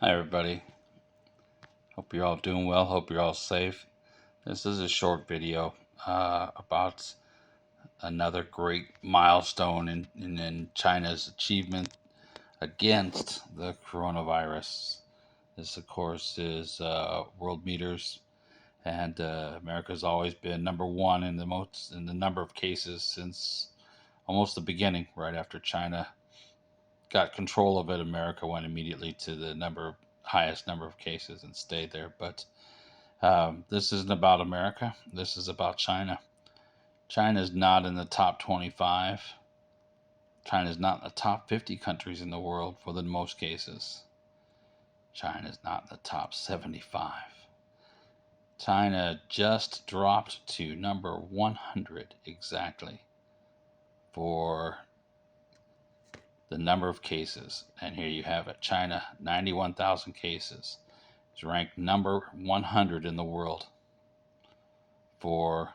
Hi, everybody. Hope you're all doing well. Hope you're all safe. This is a short video about another great milestone in China's achievement against the coronavirus. This, of course, is world meters, and America's always been number one in the number of cases since almost the beginning. Right after China got control of it, America went immediately to the highest number of cases and stayed there. But this isn't about America. This is about China. China is not in the top 25. China is not in the top 50 countries in the world for the most cases. China is not in the top 75. China just dropped to number 100 exactly for the number of cases. And here you have it. China, 91,000 cases, is ranked number 100 in the world for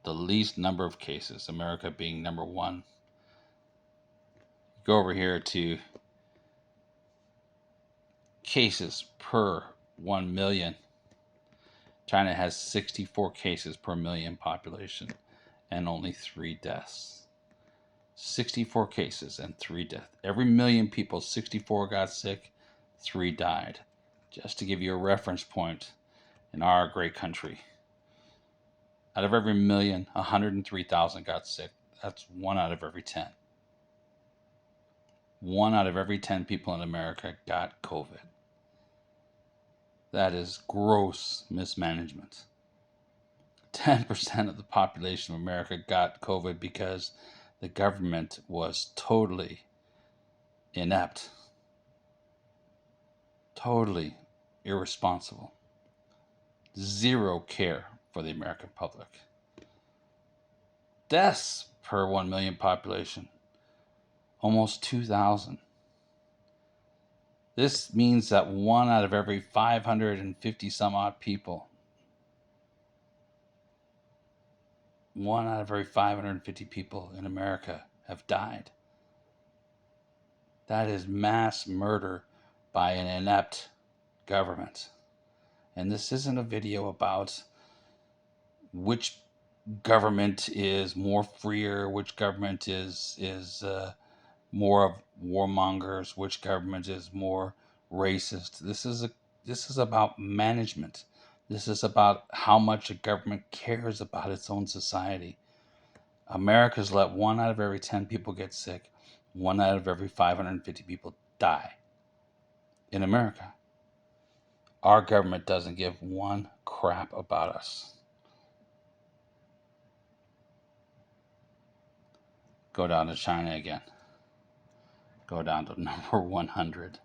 the least number of cases, America being number one. Go over here to cases per 1 million. China has 64 cases per million population and only 3 deaths. 64 cases and 3 deaths. Every million people, 64 got sick, 3 died. Just to give you a reference point in our great country. Out of every million, 103,000 got sick. That's 1 out of every 10. 1 out of every 10 people in America got COVID. That is gross mismanagement. 10% of the population of America got COVID because the government was totally inept, totally irresponsible, zero care for the American public. Deaths per 1 million population, almost 2,000. This means that 1 out of every 550 some odd people, 1 out of every 550 people in America have died. That is mass murder by an inept government. And this isn't a video about which government is more freer, which government is more of warmongers, which government is more racist. This is about management. This is about how much a government cares about its own society. America's let 1 out of every 10 people get sick, 1 out of every 550 people die. In America, our government doesn't give one crap about us. Go down to China again. Go down to number 100.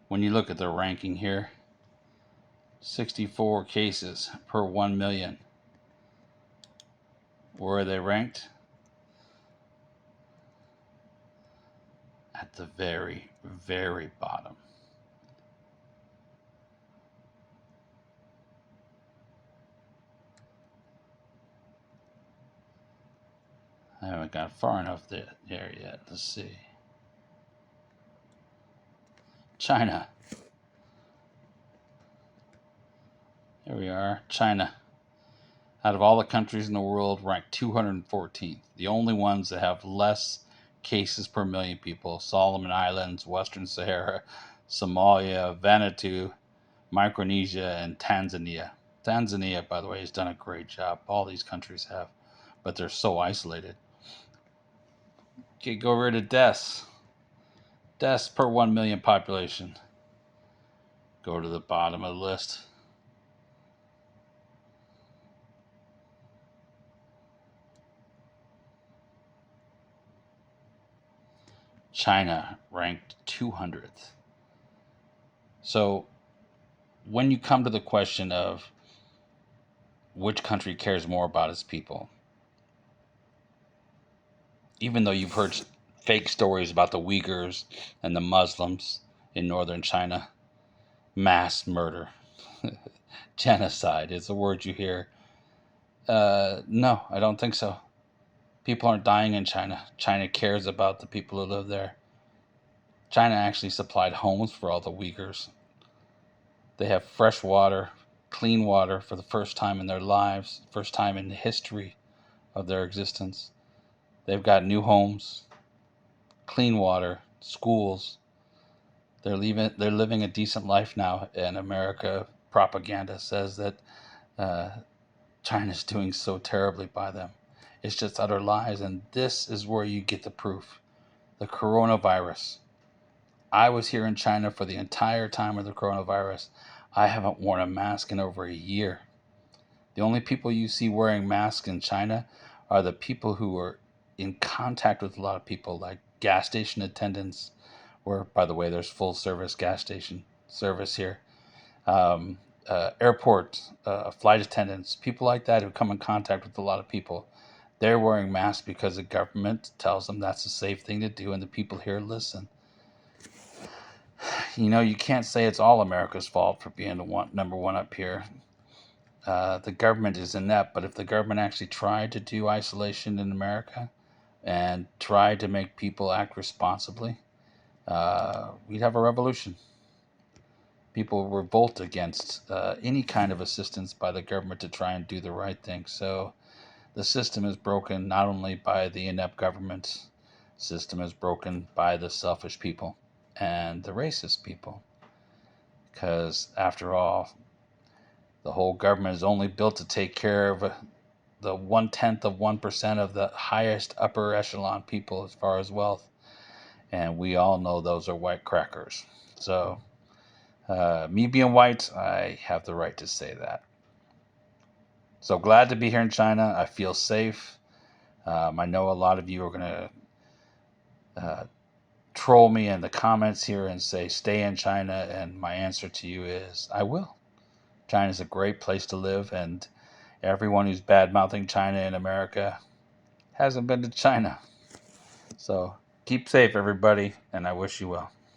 When you look at the ranking here, 64 cases per 1 million. Where are they ranked? At the very, very bottom. I haven't got far enough there yet. Let's see. China. Here we are. China. Out of all the countries in the world, ranked 214th. The only ones that have less cases per million people: Solomon Islands, Western Sahara, Somalia, Vanuatu, Micronesia, and Tanzania. Tanzania, by the way, has done a great job. All these countries have, but they're so isolated. Okay, go over to deaths. Deaths per 1 million population. Go to the bottom of the list. China ranked 200th. So when you come to the question of which country cares more about its people, even though you've heard fake stories about the Uyghurs and the Muslims in northern China, mass murder, genocide is the word you hear. No, I don't think so. People aren't dying in China. China cares about the people who live there. China actually supplied homes for all the Uyghurs. They have fresh water, clean water for the first time in their lives, first time in the history of their existence. They've got new homes, clean water, schools. They're living a decent life now, and America propaganda says that uh, China's doing so terribly by them. It's just utter lies, and this is where you get the proof. The coronavirus. I was here in China for the entire time of the coronavirus. I haven't worn a mask in over a year. The only people you see wearing masks in China are the people who are in contact with a lot of people, like gas station attendants, where, by the way, there's full service gas station service here. Um, Airport flight attendants, people like that who come in contact with a lot of people. They're wearing masks because the government tells them that's a safe thing to do, and the people here listen. You know, you can't say it's all America's fault for being number one up here. The government is inept, but if the government actually tried to do isolation in America and tried to make people act responsibly, we'd have a revolution. People revolt against any kind of assistance by the government to try and do the right thing. So the system is broken not only by the inept government, the system is broken by the selfish people and the racist people. Because after all, the whole government is only built to take care of the 1/10 of 1% of the highest upper echelon people as far as wealth. And we all know those are white crackers. So, me being white, I have the right to say that. So glad to be here in China. I feel safe. I know a lot of you are going to troll me in the comments here and say, stay in China. And my answer to you is, I will. China is a great place to live. And everyone who's bad mouthing China in America hasn't been to China. So keep safe, everybody. And I wish you well.